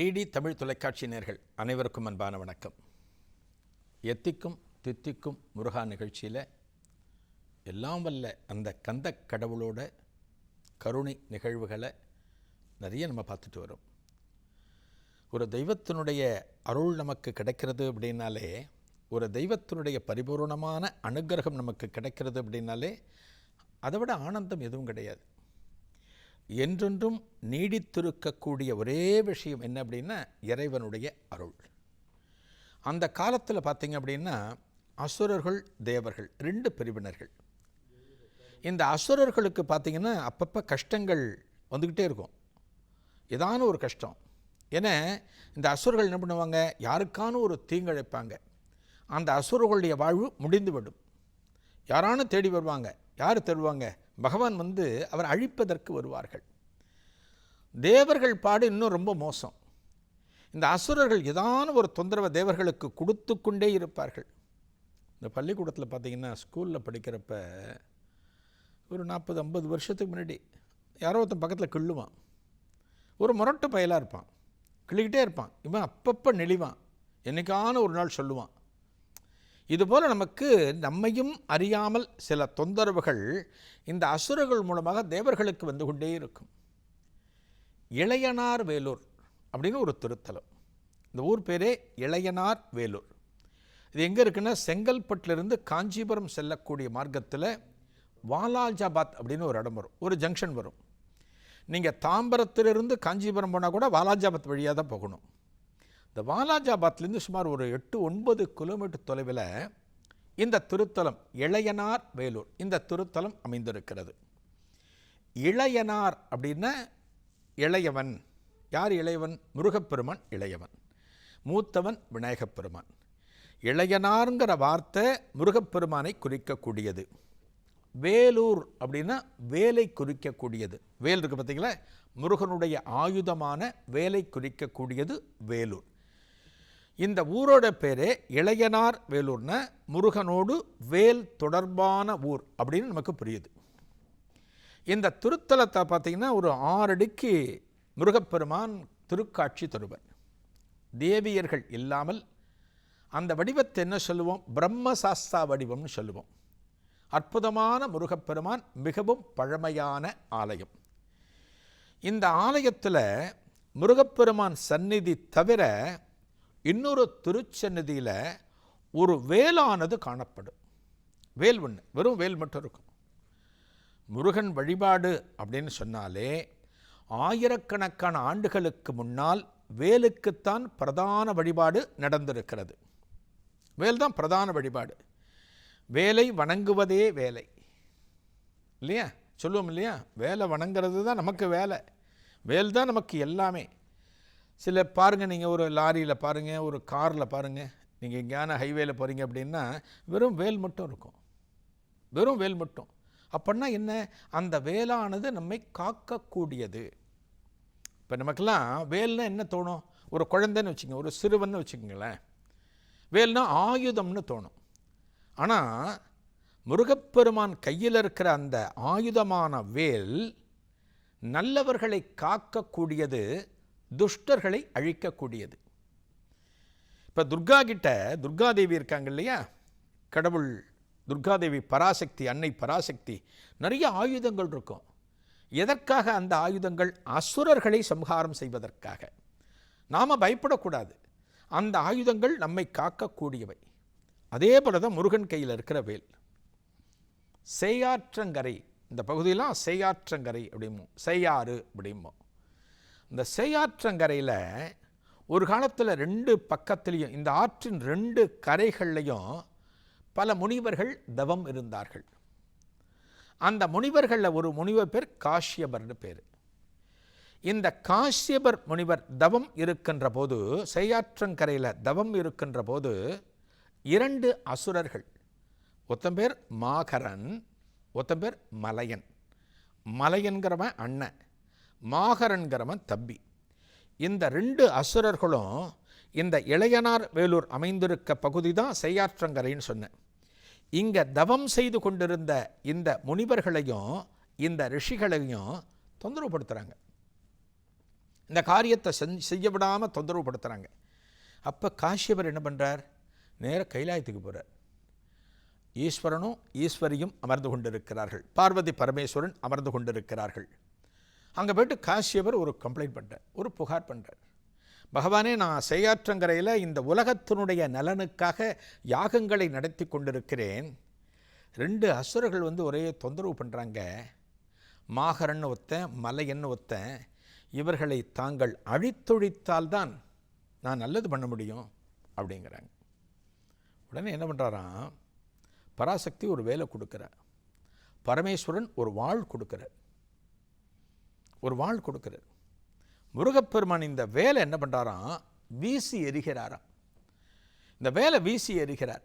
DD Tamil தொலைக்காட்சி நேயர்கள் அனைவருக்கும் அன்பான வணக்கம். எத்திக்கும் தித்திக்கும் முருகா நிகழ்ச்சியில் எல்லாம் வல்ல அந்த கந்த கடவுளோட கருணை நிகழ்வுகளை நிறைய நம்ம பார்த்துட்டு வரோம். ஒரு தெய்வத்தினுடைய அருள் நமக்கு கிடைக்கிறது அப்படின்னாலே, ஒரு தெய்வத்தினுடைய பரிபூர்ணமான அனுக்கிரகம் நமக்கு கிடைக்கிறது அப்படின்னாலே அதை விட ஆனந்தம் எதுவும் கிடையாது. என்றென்றும் நீடித்திருக்கக்கூடிய ஒரே விஷயம் என்ன அப்படின்னா இறைவனுடைய அருள். அந்த காலத்தில் பார்த்தீங்க அப்படின்னா அசுரர்கள் தேவர்கள் ரெண்டு பிரிவினர்கள். இந்த அசுரர்களுக்கு பார்த்திங்கன்னா அப்பப்போ கஷ்டங்கள் வந்துக்கிட்டே இருக்கும், ஏதான ஒரு கஷ்டம். ஏன்னா இந்த அசுரர்கள் என்ன பண்ணுவாங்க, யாருக்கான ஒரு தீங்கிழைப்பாங்க, அந்த அசுரர்களுடைய வாழ்வு முடிந்துவிடும். யாரானு தேடி வருவாங்க. யார் தருவாங்க? பகவான் அவர் அழிப்பதற்கு வருவார்கள். தேவர்கள் பாடு இன்னும் ரொம்ப மோசம். இந்த அசுரர்கள் ஏதான ஒரு தொந்தரவை தேவர்களுக்கு கொடுத்து கொண்டே இருப்பார்கள். இந்த பள்ளிக்கூடத்தில் பார்த்திங்கன்னா ஸ்கூலில் படிக்கிறப்ப ஒரு 40-50 வருஷத்துக்கு முன்னாடி யாரோ ஒருத்தன் பக்கத்தில் கிள்ளுவான். ஒரு முரட்டு பயலாக இருப்பான், கிள்ளிக்கிட்டே இருப்பான். இவன் அப்பப்போ நெளிவான், என்னைக்கான ஒரு நாள் சொல்லுவான். இதுபோல் நமக்கு நம்மையும் அறியாமல் சில தொந்தரவுகள் இந்த அசுரர்கள் மூலமாக தேவர்களுக்கு வந்து கொண்டே இருக்கும். இளையனார் வேலூர் அப்படின்னு ஒரு திருத்தலம். இந்த ஊர் பேரே இளையனார் வேலூர். இது எங்கே இருக்குன்னா, செங்கல்பட்டிலிருந்து காஞ்சிபுரம் செல்லக்கூடிய மார்க்கத்தில் வாலாஜாபாத் அப்படின்னு ஒரு இடம் வரும், ஒரு ஜங்ஷன் வரும். நீங்கள் தாம்பரத்திலிருந்து காஞ்சிபுரம் போனால் கூட வாலாஜாபாத் வழியாக தான் போகணும். இந்த வாலாஜாபாத்லேருந்து சுமார் ஒரு 8-9 கிலோமீட்டர் தொலைவில் இந்த திருத்தலம் இளையனார் வேலூர், இந்த திருத்தலம் அமைந்திருக்கிறது. இளையனார் அப்படின்னா இளையவன். யார் இளையவன்? முருகப்பெருமான் இளையவன், மூத்தவன் விநாயகப்பெருமான். இளையனார்ங்கிற வார்த்தை முருகப்பெருமானை குறிக்கக்கூடியது. வேலூர் அப்படின்னா வேலை குறிக்கக்கூடியது. வேல் இருக்குது பார்த்தீங்களா, முருகனுடைய ஆயுதமான வேலை குறிக்கக்கூடியது வேலூர். இந்த ஊரோட பேரே இளையனார் வேலூர்னா முருகனோடு வேல் தொடர்பான ஊர் அப்படின்னு நமக்கு புரியுது. இந்த திருத்தலத்தை பார்த்திங்கன்னா ஒரு 6 அடிக்கு முருகப்பெருமான் திருக்காட்சி தருவர். தேவியர்கள் இல்லாமல் அந்த வடிவத்தை என்ன சொல்லுவோம்? பிரம்மசாஸ்தா வடிவம்னு சொல்லுவோம். அற்புதமான முருகப்பெருமான், மிகவும் பழமையான ஆலயம். இந்த ஆலயத்தில் முருகப்பெருமான் சந்நிதி தவிர இன்னொரு திருச்சந்நிதியில் ஒரு வேலானது காணப்படும். வேல் ஒன்று, வெறும் வேல் மட்டும் இருக்கும். முருகன் வழிபாடு அப்படின்னு சொன்னாலே ஆயிரக்கணக்கான ஆண்டுகளுக்கு முன்னால் வேலுக்குத்தான் பிரதான வழிபாடு நடந்திருக்கிறது. வேல் தான் பிரதான வழிபாடு. வேலை வணங்குவதே வேலை இல்லையா, சொல்லுவோம் இல்லையா? வேலை வணங்குறது தான் நமக்கு வேலை. வேல் தான் நமக்கு எல்லாமே. சில பாருங்கள், நீங்கள் ஒரு லாரியில் பாருங்கள், ஒரு காரில் பாருங்கள், நீங்கள் எங்கேயான ஹைவேல போகிறீங்க அப்படின்னா வெறும் வேல் மட்டும் இருக்கும், வெறும் வேல் மட்டும். அப்படின்னா என்ன? அந்த வேலானது நம்மை காக்கக்கூடியது. இப்போ நமக்கெல்லாம் வேல்னா என்ன தோணும்? ஒரு குழந்தைன்னு வச்சுக்கோங்க, ஒரு சிறுவன்னு வச்சுக்கோங்களேன், வேல்னா ஆயுதம்னு தோணும். ஆனால் முருகப்பெருமான் கையில் இருக்கிற அந்த ஆயுதமான வேல் நல்லவர்களை காக்கக்கூடியது, துஷ்டர்களை அழிக்கக்கூடியது. இப்போ துர்காதேவி இருக்காங்க இல்லையா, கடவுள் துர்காதேவி பராசக்தி, அன்னை பராசக்தி. நிறைய ஆயுதங்கள் இருக்கும். எதற்காக அந்த ஆயுதங்கள்? அசுரர்களை சம்ஹாரம் செய்வதற்காக. நாம் பயப்படக்கூடாது, அந்த ஆயுதங்கள் நம்மை காக்கக்கூடியவை. அதே போல தான் முருகன் கையில் இருக்கிற வேல். செய்யாற்றங்கரை, இந்த பகுதியெல்லாம் செய்யாற்றங்கரை அப்படிமோ, செய்யாறு அப்படிமோ. இந்த செய்யாற்றங்கரையில் ஒரு காலத்தில் 2 பக்கத்துலேயும், இந்த ஆற்றின் 2 கரைகள்லையும் பல முனிவர்கள் தவம் இருந்தார்கள். அந்த முனிவர்களில் ஒரு முனிவர் பேர் காஷ்யபர்னு பேர். இந்த காஷ்யபர் முனிவர் தவம் இருக்கின்ற போது, செய்யாற்றங்கரையில் தவம் இருக்கின்ற போது 2 அசுரர்கள், ஒருத்தன் பேர் மாகரன், ஒருத்தன் பேர் மலையன். மலையன்கிறவன் அண்ணன், மாகரன்கிறவன் தம்பி. இந்த 2 அசுரர்களும் இந்த இளையனார் வேலூர் அமைந்திருக்க பகுதி தான் செய்யாற்றங்கரைன்னு சொன்னேன். இங்கே தவம் செய்து கொண்டிருந்த இந்த முனிவர்களையும் இந்த ரிஷிகளையும் தொந்தரவுப்படுத்துகிறாங்க. இந்த காரியத்தை செய்ய விடாமல் தொந்தரவு படுத்துகிறாங்க. அப்போ காஷ்யபர் என்ன பண்ணுறார்? நேராக கைலாயத்துக்கு போகிறார். ஈஸ்வரனும் ஈஸ்வரியும் அமர்ந்து கொண்டிருக்கிறார்கள், பார்வதி பரமேஸ்வரன் அமர்ந்து கொண்டிருக்கிறார்கள். அங்கே போய்ட்டு காஷ்யபர் ஒரு கம்ப்ளைண்ட் பண்ணுறார், ஒரு புகார் பண்ணுறார். பகவானே, நான் செய்யாற்றங்கரையில் இந்த உலகத்தினுடைய நலனுக்காக யாகங்களை நடத்தி கொண்டிருக்கிறேன். 2 அசுரர்கள் ஒரே தொந்தரவு பண்ணுறாங்க. மாகரன்னு ஒருத்தன், மலையன்னு ஒருத்தன். இவர்களை தாங்கள் அழித்தொழித்தால்தான் நான் நல்லது பண்ண முடியும் அப்படிங்கிறாங்க. உடனே என்ன பண்ணுறாராம்? பராசக்தி ஒரு வேலை கொடுக்குறார், பரமேஸ்வரன் ஒரு வாள் கொடுக்குறார். முருகப்பெருமான் இந்த வேலை என்ன பண்ணுறாராம்? வீசி எறிகிறாராம். இந்த வேலை வீசி எறிகிறார்.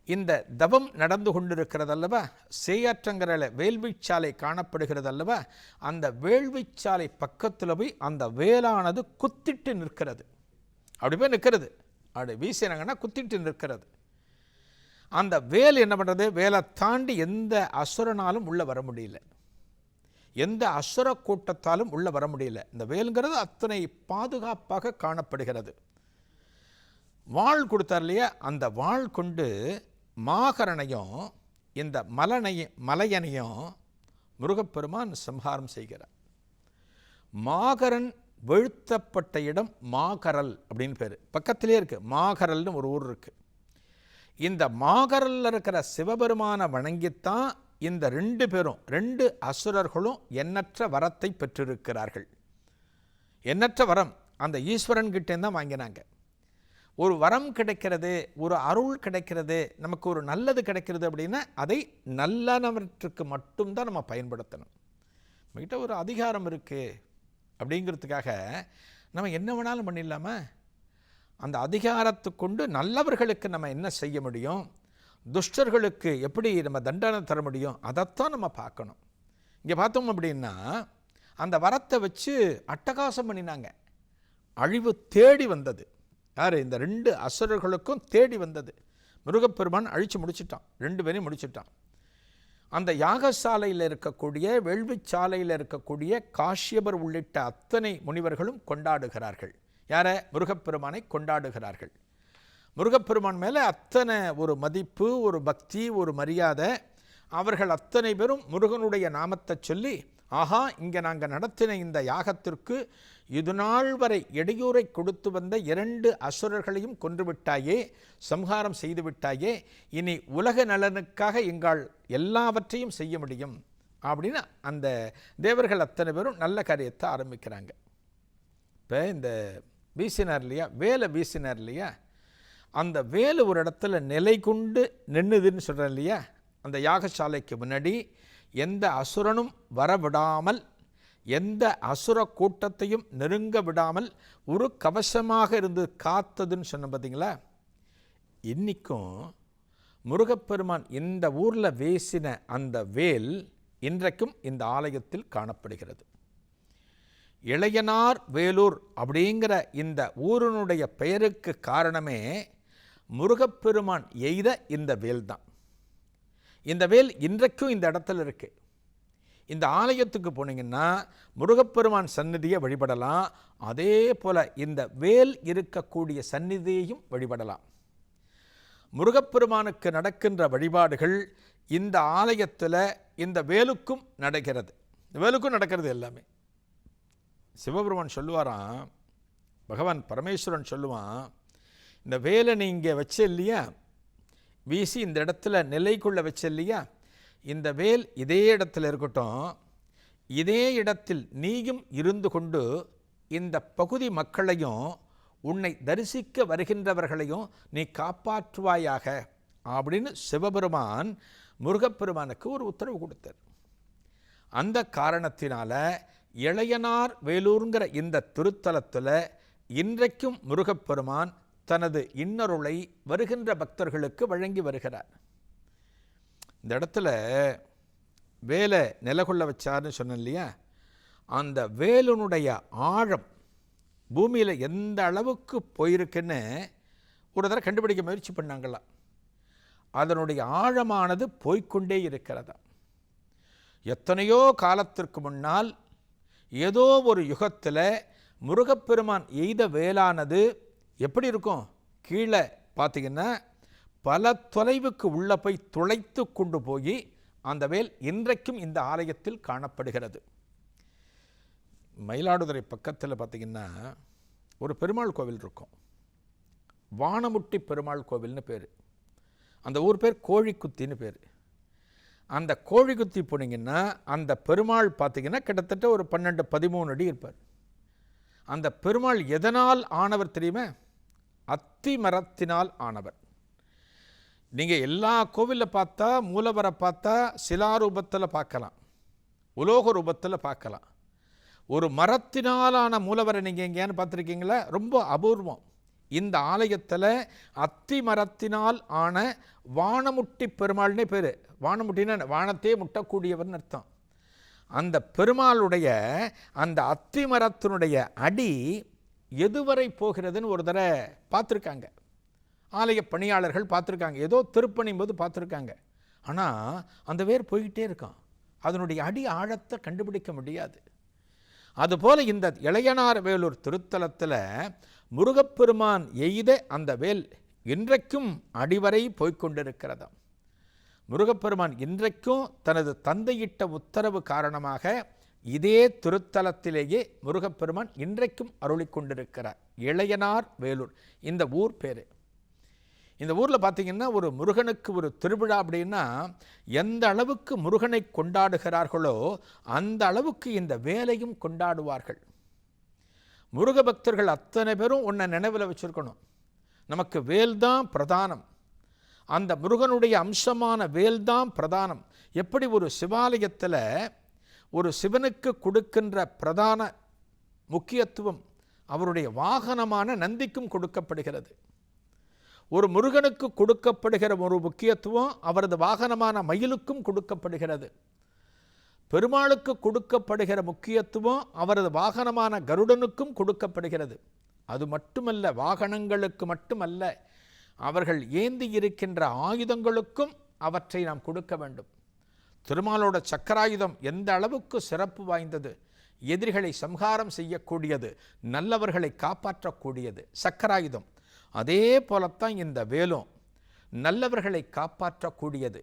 இந்த தவம் நடந்து கொண்டிருக்கிறது அல்லவா, சேயாற்றங்கரையில் வேள்விச்சாலை காணப்படுகிறது அல்லவா, அந்த வேள்விச்சாலை பக்கத்தில் போய் அந்த வேலானது குத்திட்டு நிற்கிறது. அப்படி போய் நிற்கிறது. அப்படி வீசினாங்கன்னா குத்திட்டு நிற்கிறது. அந்த வேல் என்ன பண்ணுறது? வேலை தாண்டி எந்த அசுரனாலும் உள்ளே வர முடியல, எந்த அசுர கூட்டத்தாலும் உள்ளே வர முடியல. இந்த வேலுங்கிறது அத்தனை பாதுகாப்பாக காணப்படுகிறது. வாள் கொடுத்தார் இல்லையா, அந்த வாள் கொண்டு மாகரனையும் இந்த மலையனையும் முருகப்பெருமான் சம்ஹாரம் செய்கிறார். மாகரன் வீழ்த்தப்பட்ட இடம் மாகரல் அப்படின்னு பேர். பக்கத்திலே இருக்குது, மாகரல்னு ஒரு ஊர் இருக்குது. இந்த மாகரல்ல இருக்கிற சிவபெருமான வணங்கித்தான் இந்த 2 பேரும், 2 அசுரர்களும் எண்ணற்ற வரத்தை பெற்றிருக்கிறார்கள். எண்ணற்ற வரம் அந்த ஈஸ்வரன் கிட்டேருந்து தான் வாங்கினாங்க. ஒரு வரம் கிடைக்கிறது, ஒரு அருள் கிடைக்கிறது, நமக்கு ஒரு நல்லது கிடைக்கிறது அப்படின்னா அதை நல்லனவற்றுக்கு மட்டும்தான் நம்ம பயன்படுத்தணும். நம்மகிட்ட ஒரு அதிகாரம் இருக்குது அப்படிங்கிறதுக்காக நம்ம என்ன வேணாலும் பண்ணிடலாமா? அந்த அதிகாரத்தை கொண்டு நல்லவர்களுக்கு நம்ம என்ன செய்ய முடியும், துஷ்டர்களுக்கு எப்படி நம்ம தண்டனை தர முடியும், அதைத்தான் நம்ம பார்க்கணும். இங்கே பார்த்தோம் அப்படின்னா அந்த வரத்தை வச்சு அட்டகாசம் பண்ணினாங்க. அழிவு தேடி வந்தது. யார்? இந்த 2 அசுரர்களுக்கும் தேடி வந்தது. முருகப்பெருமான் அழித்து முடிச்சிட்டான், 2 பேரையும் முடிச்சிட்டான். அந்த யாகசாலையில் இருக்கக்கூடிய, வேள்விச்சாலையில் இருக்கக்கூடிய காஷ்யபர் உள்ளிட்ட அத்தனை முனிவர்களும் கொண்டாடுகிறார்கள். யாரை? முருகப்பெருமானை கொண்டாடுகிறார்கள். முருகப்பெருமான் மேலே அத்தனை ஒரு மதிப்பு, ஒரு பக்தி, ஒரு மரியாதை. அவர்கள் அத்தனை பேரும் முருகனுடைய நாமத்தை சொல்லி, ஆஹா, இங்கே நாங்கள் நடத்தின இந்த யாகத்திற்கு இது நாள் வரை இடையூறை கொடுத்து வந்த 2 அசுரர்களையும் கொன்றுவிட்டாயே, சம்ஹாரம் செய்து விட்டாயே, இனி உலக நலனுக்காக எங்கள் எல்லாவற்றையும் செய்ய முடியும் அப்படின்னு அந்த தேவர்கள் அத்தனை பேரும் நல்ல காரியத்தை ஆரம்பிக்கிறாங்க. இப்போ இந்த வீசினார் இல்லையா, வேலை வீசினார் இல்லையா, அந்த வேலை ஒரு இடத்துல நிலை கொண்டு நின்றுதுன்னு சொல்கிறேன் இல்லையா, அந்த யாகசாலைக்கு முன்னாடி எந்த அசுரனும் வரவிடாமல், எந்த அசுர கூட்டத்தையும் நெருங்க விடாமல் ஒரு கவசமாக இருந்து காத்ததுன்னு சொன்ன பார்த்தீங்களா. இன்றைக்கும் முருகப்பெருமான் இந்த ஊரில் வீசின அந்த வேல் இன்றைக்கும் இந்த ஆலயத்தில் காணப்படுகிறது. இளையனார் வேலூர் அப்படிங்கிற இந்த ஊரினுடைய பெயருக்கு காரணமே முருகப்பெருமான் எய்த இந்த வேல் தான். இந்த வேல் இன்றைக்கும் இந்த இடத்துல இருக்குது. இந்த ஆலயத்துக்கு போனீங்கன்னா முருகப்பெருமான் சந்நிதியை வழிபடலாம், அதே போல் இந்த வேல் இருக்கக்கூடிய சந்நிதியையும் வழிபடலாம். முருகப்பெருமானுக்கு நடக்கின்ற வழிபாடுகள் இந்த ஆலயத்தில் இந்த வேலுக்கும் நடக்கிறது. வேலுக்கும் நடக்கிறது எல்லாமே. சிவபெருமான் சொல்லுவாராம், பகவான் பரமேஸ்வரன் சொல்லுவான், இந்த வேலை நீங்கள் வச்ச இல்லையா, வீசி இந்த இடத்துல நிலைக்குள்ள வச்ச இல்லையா, இந்த வேல் இதே இடத்துல இருக்கட்டும், இதே இடத்தில் நீயும் இருந்து கொண்டு இந்த பகுதி மக்களையும் உன்னை தரிசிக்க வருகின்றவர்களையும் நீ காப்பாற்றுவாயாக அப்படின்னு சிவபெருமான் முருகப்பெருமானுக்கு ஒரு உத்தரவு கொடுத்தார். அந்த காரணத்தினால இளையனார் வேலூருங்கிற இந்த திருத்தலத்தில் இன்றைக்கும் முருகப்பெருமான் தனது இன்னருளை வருகின்ற பக்தர்களுக்கு வழங்கி வருகிறார். இந்த இடத்துல வேலை நிலகொள்ள வச்சார்னு சொன்னேன் இல்லையா, அந்த வேலுனுடைய ஆழம் பூமியில் எந்த அளவுக்கு போயிருக்குன்னு ஒரு தடவை கண்டுபிடிக்க முயற்சி பண்ணாங்களாம். அதனுடைய ஆழமானது போய்கொண்டே இருக்கிறதா. எத்தனையோ காலத்திற்கு முன்னால் ஏதோ ஒரு யுகத்தில் முருகப்பெருமான் எய்த வேலானது எப்படி இருக்கும்? கீழே பார்த்தீங்கன்னா பல தொலைவுக்கு உள்ள போய் துளைத்து கொண்டு போய் அந்த வேல் இன்றைக்கும் இந்த ஆலயத்தில் காணப்படுகிறது. மயிலாடுதுறை பக்கத்தில் பார்த்தீங்கன்னா ஒரு பெருமாள் கோவில் இருக்கும், வானமுட்டி பெருமாள் கோவில்னு பேர். அந்த ஊர் பேர் கோழிக்குத்தின்னு பேர். அந்த கோழிக்குத்தி போனீங்கன்னா அந்த பெருமாள் பார்த்தீங்கன்னா கிட்டத்தட்ட ஒரு 12-13 அடி இருப்பார். அந்த பெருமாள் எதனால் ஆனவர் தெரியுமா? அத்தி மரத்தினால் ஆனவர். நீங்கள் எல்லா கோவிலில் பார்த்தா மூலவரை பார்த்தா சிலாரூபத்தில் பார்க்கலாம், உலோக ரூபத்தில் பார்க்கலாம். ஒரு மரத்தினாலான மூலவரை நீங்கள் எங்கேயான்னு பார்த்துருக்கீங்களா? ரொம்ப அபூர்வம். இந்த ஆலயத்தில் அத்தி மரத்தினால் ஆன வானமுட்டி பெருமாள்னே பேர். வானமுட்டின்னா வானத்தையே முட்டக்கூடியவர்னு அர்த்தம். அந்த பெருமாளுடைய அந்த அத்தி மரத்தினுடைய அடி எதுவரை போகிறதுன்னு ஒரு தடவை பார்த்துருக்காங்க, ஆலய பணியாளர்கள் பார்த்துருக்காங்க, ஏதோ திருப்பணியும் போது பார்த்துருக்காங்க. ஆனால் அந்த வேர் போய்கிட்டே இருக்கான், அதனுடைய அடி ஆழத்தை கண்டுபிடிக்க முடியாது. அதுபோல் இந்த இளையனார் வேலூர் திருத்தலத்தில் முருகப்பெருமான் எய்த அந்த வேல் இன்றைக்கும் அடிவரை போய்கொண்டிருக்கிறதாம். முருகப்பெருமான் இன்றைக்கும் தனது தந்தையிட்ட உத்தரவு காரணமாக இதே திருத்தலத்திலேயே முருகப்பெருமான் இன்றைக்கும் அருளி கொண்டிருக்கிறார். இளையனார் வேலூர் இந்த ஊர் பேர். இந்த ஊரில் பார்த்திங்கன்னா ஒரு முருகனுக்கு ஒரு திருவிழா அப்படின்னா எந்த அளவுக்கு முருகனை கொண்டாடுகிறார்களோ அந்த அளவுக்கு இந்த வேலையும் கொண்டாடுவார்கள். முருக பக்தர்கள் அத்தனை பேரும் ஒன்றை நினைவில் வச்சுருக்கணும், நமக்கு வேல்தான் பிரதானம், அந்த முருகனுடைய அம்சமான வேல்தான் பிரதானம். எப்படி ஒரு சிவாலயத்தில் ஒரு சிவனுக்கு கொடுக்கின்ற பிரதான முக்கியத்துவம் அவருடைய வாகனமான நந்திக்கும் கொடுக்கப்படுகிறது, ஒரு முருகனுக்கு கொடுக்கப்படுகிற ஒரு முக்கியத்துவம் அவரது வாகனமான மயிலுக்கும் கொடுக்கப்படுகிறது. பெருமாளுக்கு கொடுக்கப்படுகிற முக்கியத்துவம் அவரது வாகனமான கருடனுக்கும் கொடுக்கப்படுகிறது. அது மட்டுமல்ல, வாகனங்களுக்கு மட்டுமல்ல, அவர்கள் ஏந்தி இருக்கின்ற ஆயுதங்களுக்கும் அவற்றை நாம் கொடுக்க வேண்டும். திருமாலோட சக்கராயுதம் எந்த அளவுக்கு சிறப்பு வாய்ந்தது, எதிரிகளை சம்ஹாரம் செய்யக்கூடியது, நல்லவர்களை காப்பாற்றக்கூடியது சக்கராயுதம். அதே போலத்தான் இந்த வேலும் நல்லவர்களை காப்பாற்றக்கூடியது,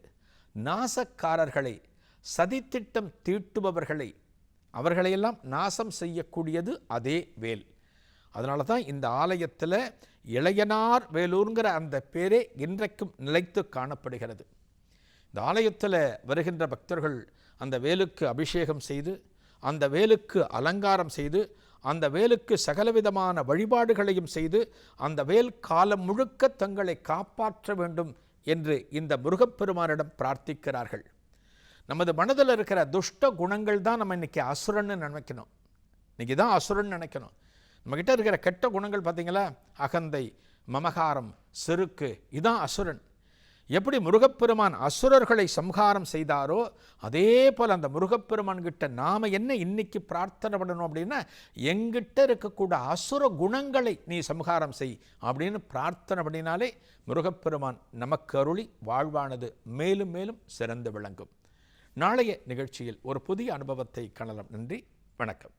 நாசக்காரர்களை சதித்திட்டம் தீட்டுபவர்களை அவர்களையெல்லாம் நாசம் செய்யக்கூடியது அதே வேல். அதனால தான் இந்த ஆலயத்தில் இளையனார் வேலூருங்கிற அந்த பேரே இன்றைக்கும் நிலைத்து காணப்படுகிறது. இந்த ஆலயத்தில் வருகின்ற பக்தர்கள் அந்த வேலுக்கு அபிஷேகம் செய்து, அந்த வேலுக்கு அலங்காரம் செய்து, அந்த வேலுக்கு சகலவிதமான வழிபாடுகளையும் செய்து, அந்த வேல் காலம் முழுக்க தங்களை காப்பாற்ற வேண்டும் என்று இந்த முருகப்பெருமானிடம் பிரார்த்திக்கிறார்கள். நமது மனதில் இருக்கிற துஷ்ட குணங்கள் தான் நம்ம இன்றைக்கி அசுரன்னு நினைக்கணும், இன்றைக்கி தான் அசுரன் நினைக்கணும். நம்மக்கிட்ட இருக்கிற கெட்ட குணங்கள் பார்த்திங்களா, அகந்தை, மமகாரம், செருக்கு, இதுதான் அசுரன். எப்படி முருகப்பெருமான் அசுரர்களை சம்ஹாரம் செய்தாரோ அதே போல் அந்த முருகப்பெருமான் கிட்ட நாம் என்ன இன்னைக்கு பிரார்த்தனை பண்ணணும் அப்படின்னா, எங்கிட்ட இருக்கக்கூடிய அசுர குணங்களை நீ சம்ஹாரம் செய் அப்படின்னு பிரார்த்தனை பண்ணினாலே முருகப்பெருமான் நமக்கு அருளி வாழ்வானது மேலும் மேலும் சிறந்து விளங்கும். நாளைய நிகழ்ச்சியில் ஒரு புதிய அனுபவத்தை காணலாம். நன்றி, வணக்கம்.